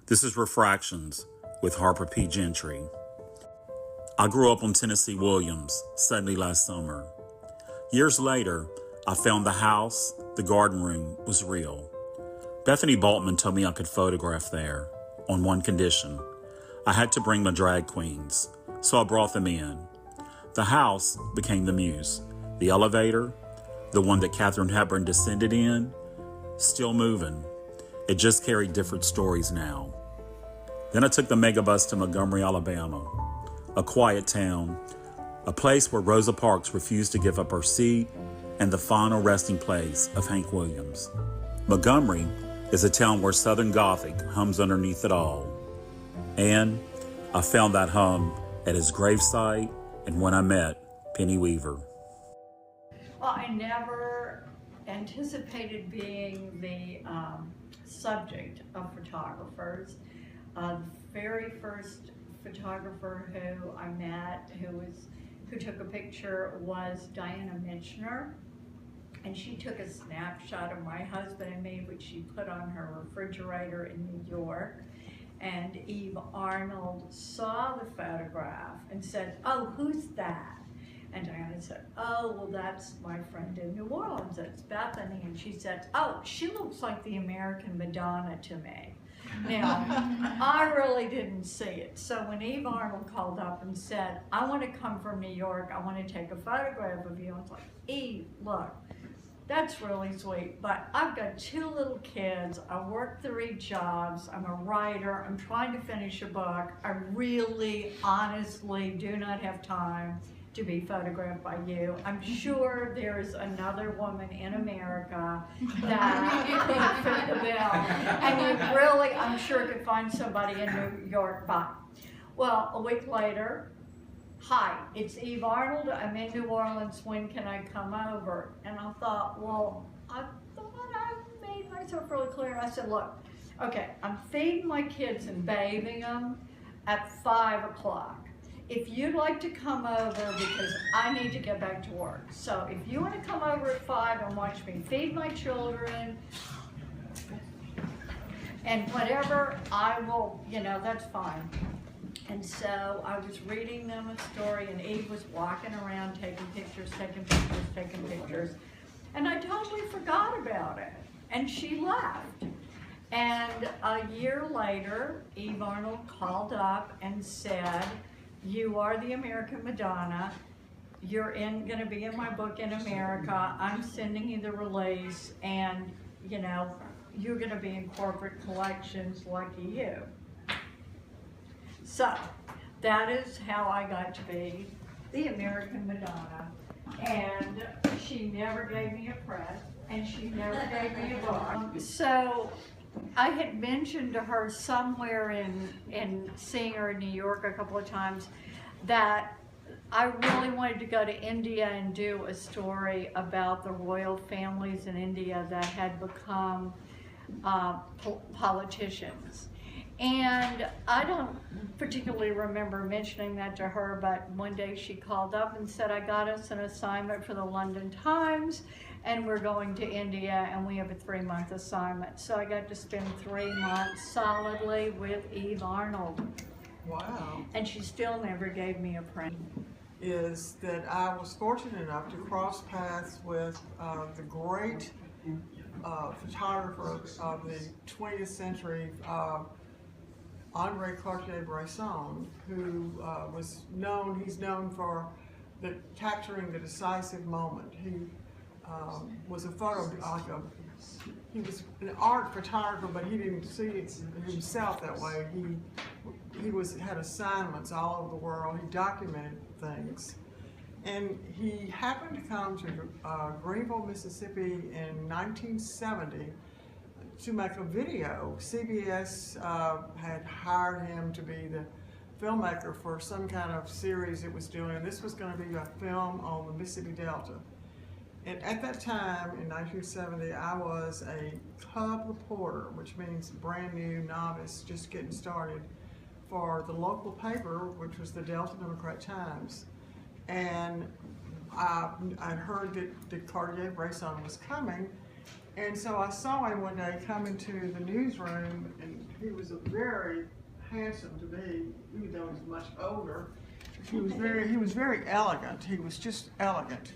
This is Refractions with Harper P. Gentry. I grew up on Tennessee Williams, suddenly last summer. Years later, I found the house, the garden room, was real. Bethany Baltman told me I could photograph there, on one condition. I had to bring my drag queens, so I brought them in. The house became the muse. The elevator, the one that Katharine Hepburn descended in, still moving. It just carried different stories now. Then I took the megabus to Montgomery, Alabama, a quiet town, a place where Rosa Parks refused to give up her seat, and the final resting place of Hank Williams. Montgomery is a town where Southern Gothic hums underneath it all. And I found that hum at his gravesite and when I met Penny Weaver. Well, I never anticipated being the subject of photographers. The very first photographer who I met who took a picture was Diana Mitchner, and she took a snapshot of my husband and me, which she put on her refrigerator in New York. And Eve Arnold saw the photograph and said, "Oh, who's that?" And Diana said, "Oh, well, that's my friend in New Orleans, that's Bethany." And she said, "Oh, she looks like the American Madonna to me." Now, I really didn't see it. So when Eve Arnold called up and said, "I want to come from New York, I want to take a photograph of you," I was like, "Eve, look, that's really sweet, but I've got 2 little kids, I work 3 jobs, I'm a writer, I'm trying to finish a book, I really, honestly do not have time to be photographed by you. I'm sure there's another woman in America that could fit the bill, and you really, I'm sure, could find somebody in New York." But, well, a week later, "Hi, it's Eve Arnold, I'm in New Orleans, when can I come over?" And I thought, well, I thought I made myself really clear. I said, "Look, okay, I'm feeding my kids and bathing them at 5 o'clock. If you'd like to come over, because I need to get back to work. So if you want to come over at 5 and watch me feed my children, and whatever, I will, that's fine." And so I was reading them a story, and Eve was walking around taking pictures. And I totally forgot about it. And she left. And a year later, Eve Arnold called up and said, "You are the American Madonna. You're going to be in my book in America. I'm sending you the release, and, you're going to be in corporate collections, lucky you." So that is how I got to be the American Madonna. And she never gave me a press, and she never gave me a book. So I had mentioned to her somewhere in seeing her in New York a couple of times that I really wanted to go to India and do a story about the royal families in India that had become politicians. And I don't particularly remember mentioning that to her, but one day she called up and said, "I got us an assignment for the London Times, and we're going to India, and we have a 3-month assignment." So I got to spend 3 months solidly with Eve Arnold. Wow. And she still never gave me a print. Is that I was fortunate enough to cross paths with the great photographer of the 20th century, Andre Cartier-Bresson, who he's known for capturing the decisive moment. He was he was an art photographer, but he didn't see himself that way. He had assignments all over the world. He documented things. And he happened to come to Greenville, Mississippi in 1970 to make a video. CBS had hired him to be the filmmaker for some kind of series it was doing, and this was going to be a film on the Mississippi Delta. And at that time, in 1970, I was a cub reporter, which means brand new novice, just getting started, for the local paper, which was the Delta Democrat-Times. And I heard that Cartier-Bresson was coming, and so I saw him one day come into the newsroom, and he he was a very handsome to me, even though he's much older. He was very elegant. He was just elegant.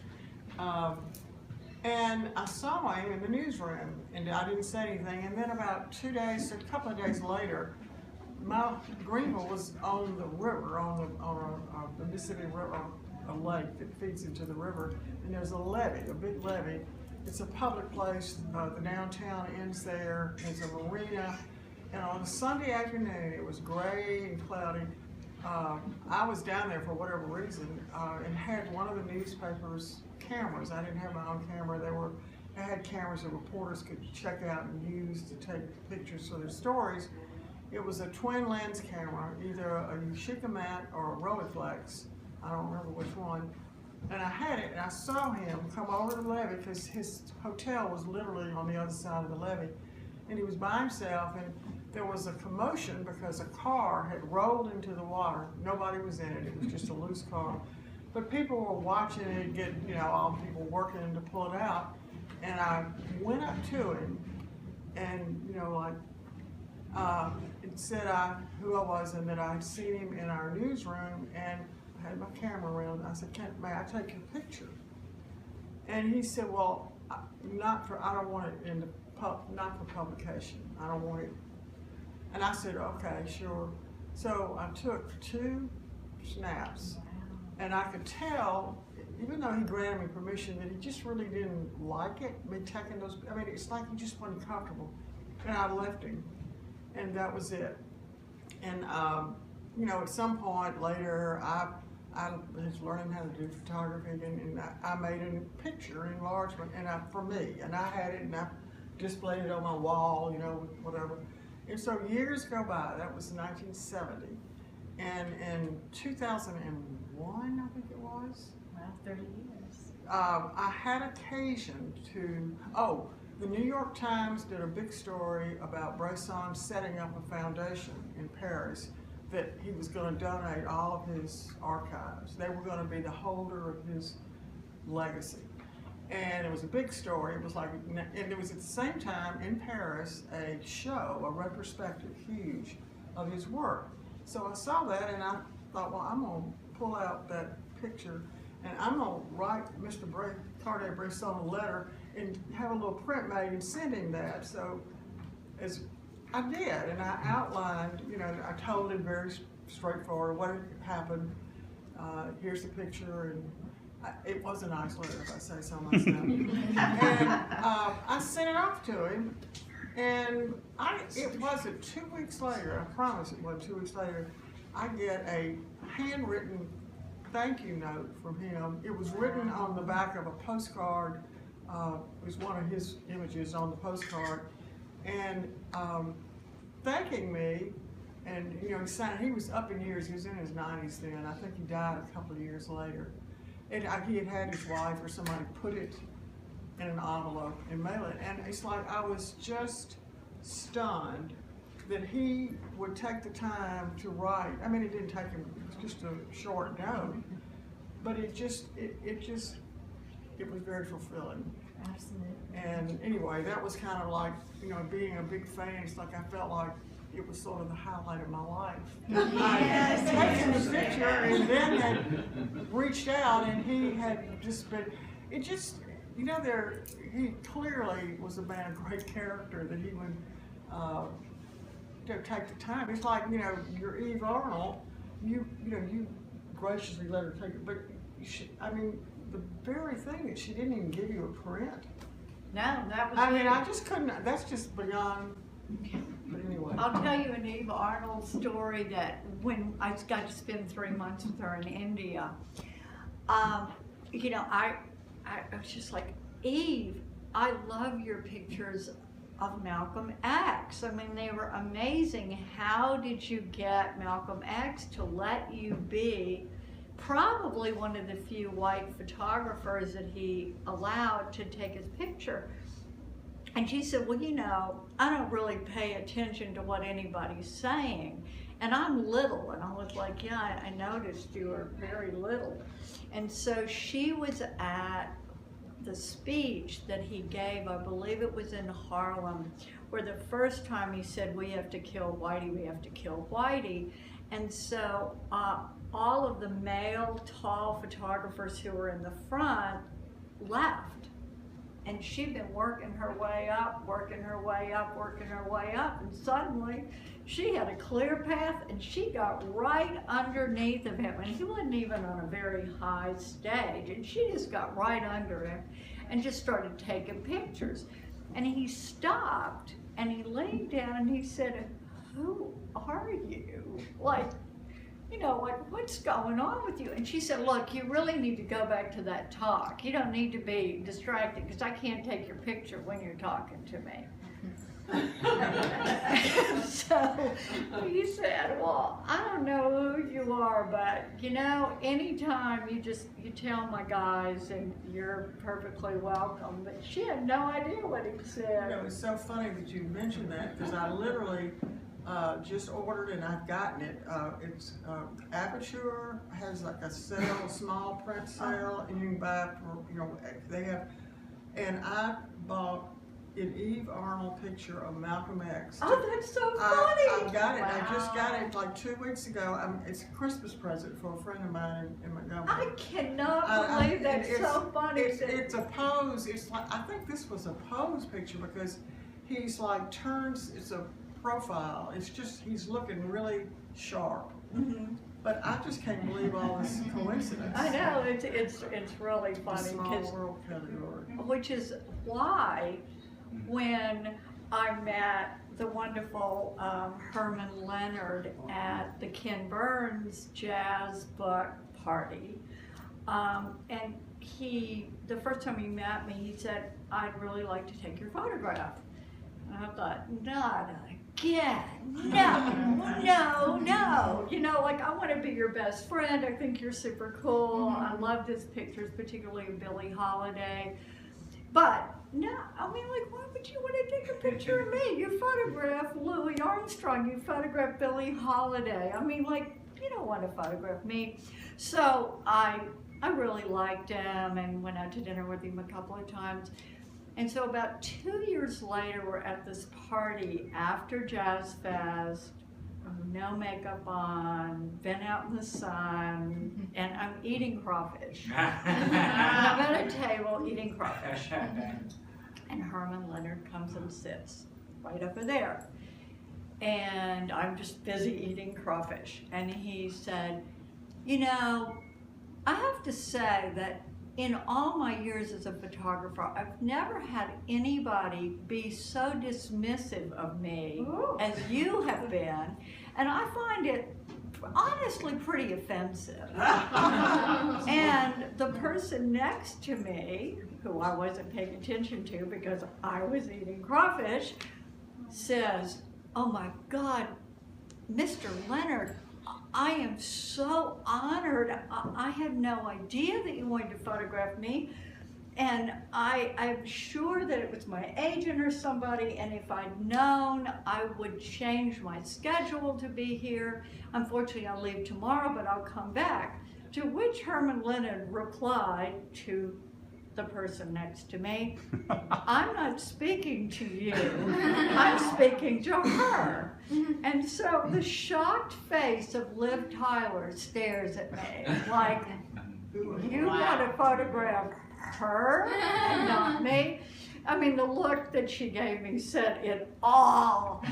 And I saw him in the newsroom, and I didn't say anything. And then about a couple of days later, Greenville was on the river, on the Mississippi River, a lake that feeds into the river, and there's a levee, a big levee. It's a public place. The downtown ends there. There's a marina, and on a Sunday afternoon, it was gray and cloudy. I was down there for whatever reason and had one of the newspaper's cameras. I didn't have my own camera. They had cameras that reporters could check out and use to take pictures for their stories. It was a twin lens camera, either a Yashica Mat or a Rolleiflex. I don't remember which one. And I had it, and I saw him come over the levee because his hotel was literally on the other side of the levee. And he was by himself, and there was a commotion because a car had rolled into the water. Nobody was in it. It was just a loose car. But people were watching it get, all the people working to pull it out. And I went up to him and, it said who I was and that I had seen him in our newsroom, and I had my camera around. I said, may I take your picture? And he said, well, I don't want it not for publication. I don't want it. And I said, okay, sure. So I took 2 snaps, and I could tell, even though he granted me permission, that he just really didn't like it, me taking those. I mean, it's like he just wasn't comfortable. And I left him, and that was it. And, at some point later, I was learning how to do photography, and I made a picture enlargement, for me, and I had it, and I displayed it on my wall, whatever. And so years go by. That was 1970, and in 2001, I think it was. Wow, 30 years. I had occasion to. The New York Times did a big story about Bresson setting up a foundation in Paris that he was going to donate all of his archives. They were going to be the holder of his legacy. And it was a big story. It was and it was at the same time in Paris a retrospective, huge, of his work. So I saw that and I thought, well, I'm going to pull out that picture and I'm going to write Mr. Cartier-Bresson a letter and have a little print made and send him that. So as I did, and I outlined, I told him very straightforward what had happened. Here's the picture, and it was a nice letter, if I say so myself. And I sent it off to him, and it wasn't 2 weeks later, I promise it wasn't 2 weeks later, I get a handwritten thank you note from him. It was written on the back of a postcard. It was one of his images on the postcard, and thanking me. And he was up in years. He was in his 90s then. I think he died a couple of years later. And he had his wife or somebody put it in an envelope and mail it. And it's like I was just stunned that he would take the time to write. I mean, it didn't take him. It was just a short note, but it was very fulfilling. Absolutely. And anyway, that was kind of like, being a big fan. It's like I felt like it was sort of the highlight of my life. Yes. I had taken the picture and then had reached out, and he had just been, he clearly was a man of great character, that he would take the time. It's like, your Eve Arnold, you graciously let her take it, but the very thing that she didn't even give you a print. No, that was I just couldn't, that's just beyond, but anyway. I'll tell you an Eve Arnold story that when I got to spend 3 months with her in India, I was just like, Eve, I love your pictures of Malcolm X. I mean, they were amazing. How did you get Malcolm X to let you be probably one of the few white photographers that he allowed to take his picture? And she said, well, I don't really pay attention to what anybody's saying. And I'm little. And I was like, yeah, I noticed you were very little. And so she was at the speech that he gave, I believe it was in Harlem, where the first time he said, we have to kill Whitey, we have to kill Whitey. And so all of the male tall photographers who were in the front left. And she'd been working her way up, working her way up, working her way up, and suddenly she had a clear path and she got right underneath of him. And he wasn't even on a very high stage, and she just got right under him and just started taking pictures. And he stopped and he leaned down and he said, who are you? Like, you know, like, what's going on with you? And she said, look, you really need to go back to that talk. You don't need to be distracted because I can't take your picture when you're talking to me. So he said, well, I don't know who you are, but you know, anytime you tell my guys and you're perfectly welcome. But she had no idea what he said. You know, it's so funny that you mentioned that, because I literally just ordered and I've gotten it. It's Aperture has like a sale, small print sale, and you can buy it for, you know, they have, and I bought an Eve Arnold picture of Malcolm X. Oh, that's so funny. I got it. Wow. I just got it like 2 weeks ago. It's a Christmas present for a friend of mine in Montgomery. I cannot believe that's so funny. It's a pose. It's like, I think this was a pose picture because he's like it's a profile. It's just, he's looking really sharp. Mm-hmm. But I just can't believe all this coincidence. I know, it's really funny. Small world category. Which is why when I met the wonderful Herman Leonard at the Ken Burns Jazz Book Party, and the first time he met me, he said, I'd really like to take your photograph. And I thought, not again, no. You know, like, I want to be your best friend. I think you're super cool. I love his pictures, particularly of Billie Holiday. But no, I mean, like, why would you want to take a picture of me? You photograph Louis Armstrong, you photograph Billie Holiday. I mean, like, you don't want to photograph me. So I really liked him and went out to dinner with him a couple of times. And so about 2 years later, we're at this party after Jazz Fest, no makeup on, been out in the sun, and I'm eating crawfish. And I'm at a table eating crawfish. And Herman Leonard comes and sits right over there. And I'm just busy eating crawfish. And he said, you know, I have to say that in all my years as a photographer, I've never had anybody be so dismissive of me as you have been, and I find it honestly pretty offensive. And the person next to me, who I wasn't paying attention to because I was eating crawfish, says, oh my God, Mr. Leonard, I am so honored. I had no idea that you wanted to photograph me. And I'm sure that it was my agent or somebody, and if I'd known, I would change my schedule to be here. Unfortunately, I'll leave tomorrow, but I'll come back. To which Herman Leonard replied to the person next to me, I'm not speaking to you, I'm speaking to her. And so the shocked face of Liv Tyler stares at me like, you want to photograph her and not me? I mean, the look that she gave me said it all.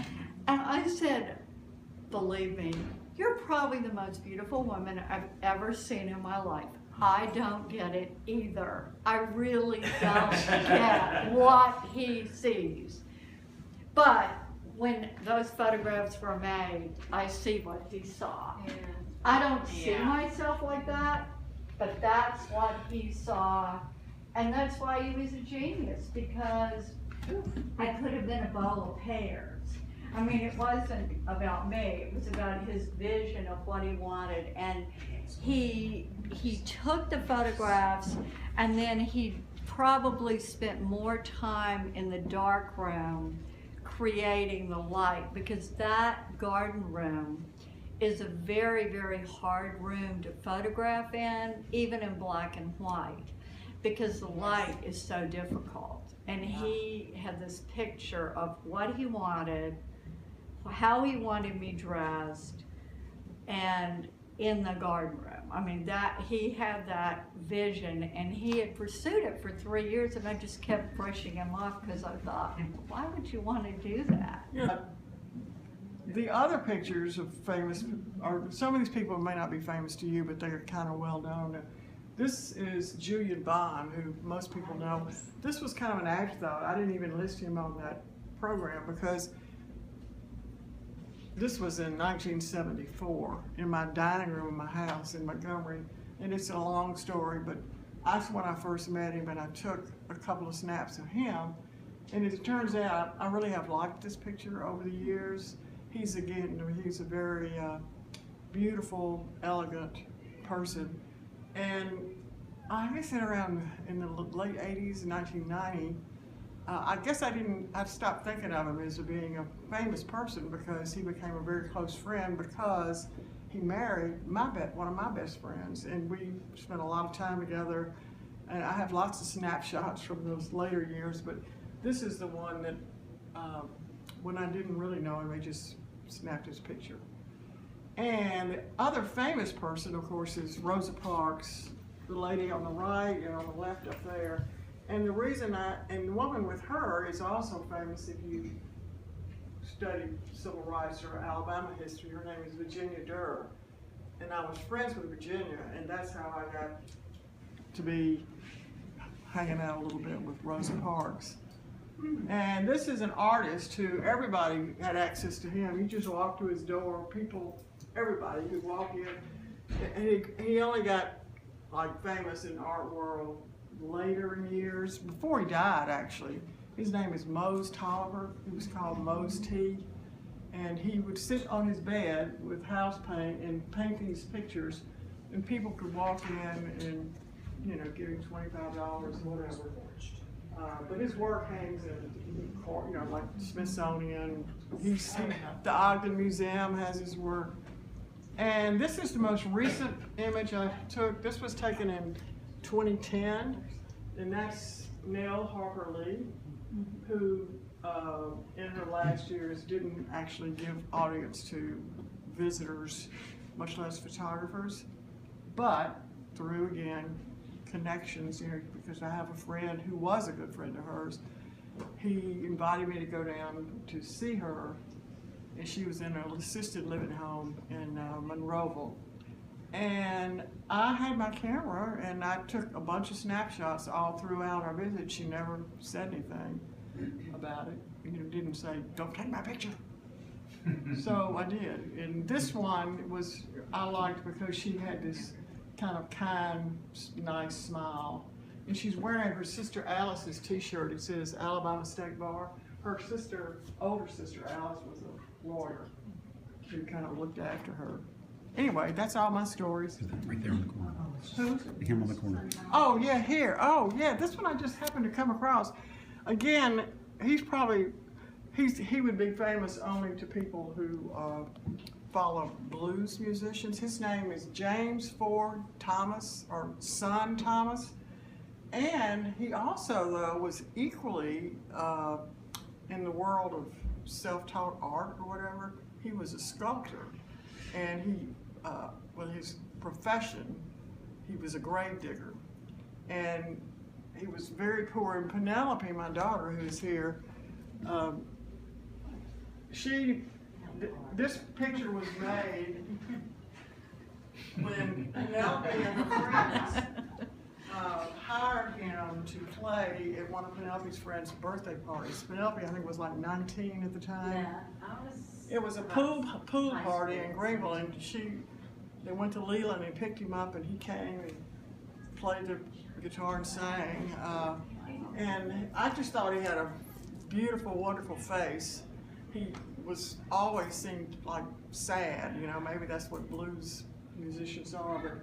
And I said, believe me, you're probably the most beautiful woman I've ever seen in my life. I don't get it either. I really don't get what he sees. But when those photographs were made, I see what he saw. Yeah. I don't see myself like that, but that's what he saw. And that's why he was a genius, because I could have been a bowl of pears. I mean, it wasn't about me, it was about his vision of what he wanted. And he took the photographs, and then he probably spent more time in the dark room creating the light, because that garden room is a very, very hard room to photograph in, even in black and white. because the light is so difficult. And he had this picture of what he wanted, how he wanted me dressed, and in the garden room. I mean, that he had that vision, and he had pursued it for 3 years, and I just kept brushing him off because I thought, why would you want to do that? Yeah. The other pictures of famous, or some of these people may not be famous to you, but they're kind of well known. This is Julian Bond, who most people know. This was kind of an afterthought. I didn't even list him on that program because this was in 1974 in my dining room in my house in Montgomery, and it's a long story, but that's when I first met him, and I took a couple of snaps of him, and as it turns out, I really have liked this picture over the years. He's a very beautiful, elegant person, and I guess around in the late 80s, 1990, I guess I stopped thinking of him as being a famous person because he became a very close friend because he married one of my best friends, and we spent a lot of time together, and I have lots of snapshots from those later years, but this is the one that when I didn't really know him, I just snapped his picture. And the other famous person, of course, is Rosa Parks, the lady on the right and on the left up there. And the reason and the woman with her is also famous if you study civil rights or Alabama history. Her name is Virginia Durr. And I was friends with Virginia, and that's how I got to be hanging out a little bit with Rosa Parks. And this is an artist who everybody had access to him. You just walk to his door, everybody could walk in. And he only got like famous in the art world later in years, before he died actually. His name is Mose Tolliver. He was called Mose T. And he would sit on his bed with house paint and paint these pictures, and people could walk in and, give him $25 or whatever. But his work hangs in, like Smithsonian. The Ogden Museum has his work. And this is the most recent image I took. This was taken in 2010, and that's Nell Harper Lee, who in her last years didn't actually give audience to visitors, much less photographers, but through, again, connections, because I have a friend who was a good friend of hers. He invited me to go down to see her, and she was in an assisted living home in Monroeville. And I had my camera, and I took a bunch of snapshots all throughout our visit. She never said anything about it. Didn't say, "Don't take my picture." So I did. And this one I liked because she had this kind of kind, nice smile. And she's wearing her sister Alice's t-shirt. It says Alabama State Bar. Her older sister Alice, was a lawyer who kind of looked after her. Anyway, that's all my stories. Right there on the corner. Who's? Him on the corner. Oh yeah, here. Oh yeah, this one I just happened to come across. Again, he would be famous only to people who follow blues musicians. His name is James Ford Thomas, or Son Thomas. And he also, though, was equally in the world of self-taught art or whatever. He was a sculptor. And his profession, he was a grave digger. And he was very poor. And Penelope, my daughter, who is here, this picture was made when Penelope and her friends hired him to play at one of Penelope's friends' birthday parties. Penelope, I think, was like 19 at the time. Yeah, It was a pool party in Greenville, and they went to Leland and picked him up, and he came and played the guitar and sang. And I just thought he had a beautiful, wonderful face. He always seemed like sad, maybe that's what blues musicians are,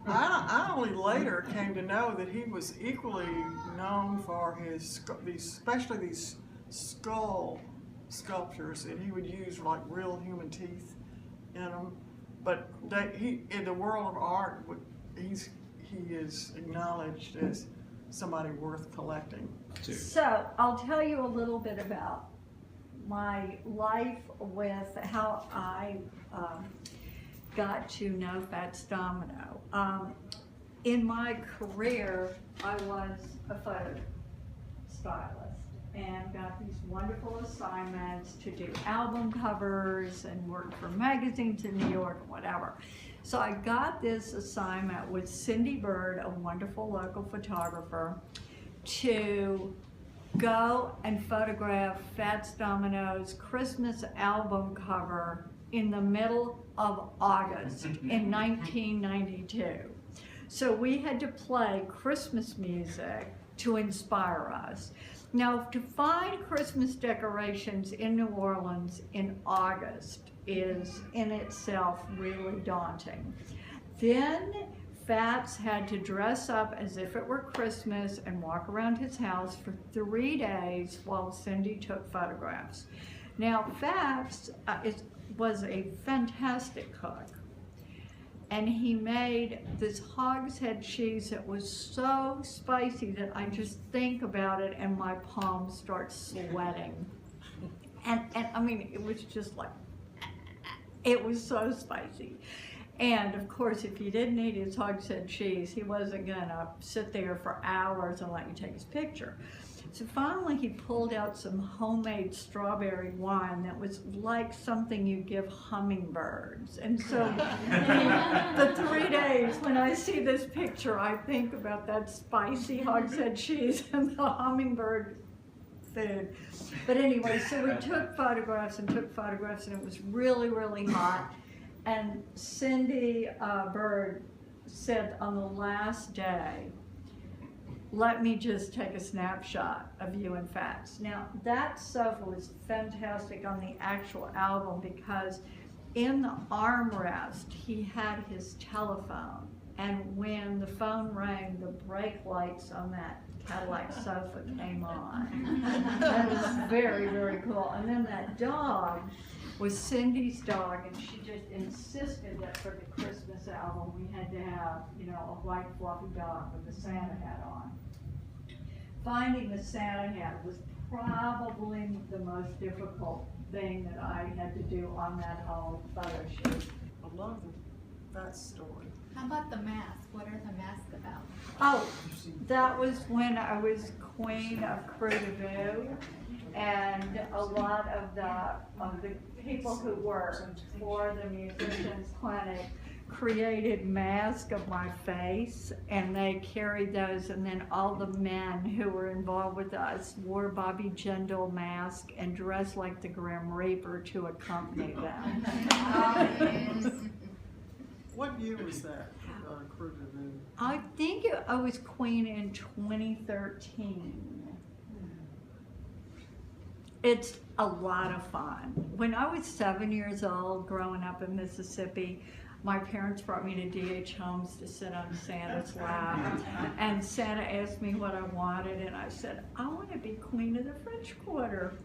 but I only later came to know that he was equally known for especially these skull sculptures, and he would use like real human teeth in them. But in the world of art, he is acknowledged as somebody worth collecting. So I'll tell you a little bit about my life with how I got to know Fats Domino. In my career, I was a photo stylist and got these wonderful assignments to do album covers and work for magazines in New York and whatever. So I got this assignment with Cindy Bird, a wonderful local photographer, to go and photograph Fats Domino's Christmas album cover in the middle of August in 1992. So we had to play Christmas music to inspire us. Now, to find Christmas decorations in New Orleans in August is in itself really daunting. Then Fats had to dress up as if it were Christmas and walk around his house for 3 days while Cindy took photographs. Now, Fats was a fantastic cook. And he made this hogshead cheese that was so spicy that I just think about it and my palms start sweating. And I mean, it was just like, it was so spicy. And of course, if you didn't eat his hogshead cheese, he wasn't gonna sit there for hours and let you take his picture. So finally he pulled out some homemade strawberry wine that was like something you give hummingbirds. And so the 3 days, when I see this picture, I think about that spicy hogshead cheese and the hummingbird food. But anyway, so we took photographs and it was really, really hot. And Cindy Bird said on the last day, "Let me just take a snapshot of you and Fats." Now, that stuff was fantastic on the actual album because in the armrest, he had his telephone. And when the phone rang, the brake lights on that Cadillac sofa came on. That was very, very cool. And then that dog was Cindy's dog, and she just insisted that for the Christmas album, we had to have, you know, a white fluffy dog with a Santa hat on. Finding the Santa hat was probably the most difficult thing that I had to do on that whole photo shoot. I love that story. How about the mask? What are the masks about? Oh, that was when I was queen of Crew de Vue, and a lot of the people who worked for the musicians clinic created masks of my face, and they carried those, and then all the men who were involved with us wore Bobby Jindal mask and dressed like the Grim Reaper to accompany them. Oh, yes. What year was that, Crew de Vue? I think I was queen in 2013. It's a lot of fun. When I was 7 years old, growing up in Mississippi, my parents brought me to D.H. Holmes to sit on Santa's lap. And Santa asked me what I wanted, and I said, "I want to be queen of the French Quarter."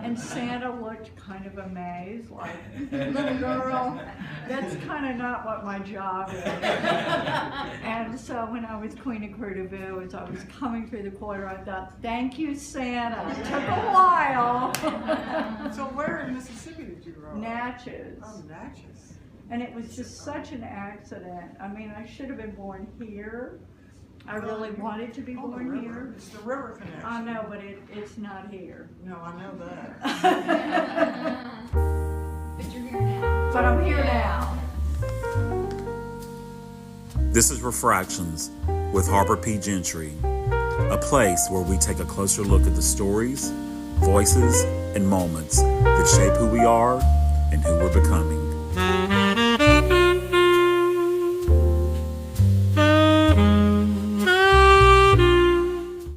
And Santa looked kind of amazed, like, "Little girl, that's kind of not what my job is." And so when I was queen of Crew de Vue, as I was coming through the quarter, I thought, "Thank you, Santa." It took a while. So where in Mississippi did you grow up? Natchez. Oh, Natchez. And it was just such an accident. I mean, I should have been born here. I really wanted to be On the born river. here. It's the river connection. I know, but it's not here. No, I know that. But you're here now. But I'm here now. This is Refractions with Harper P. Gentry, a place where we take a closer look at the stories, voices, and moments that shape who we are and who we're becoming.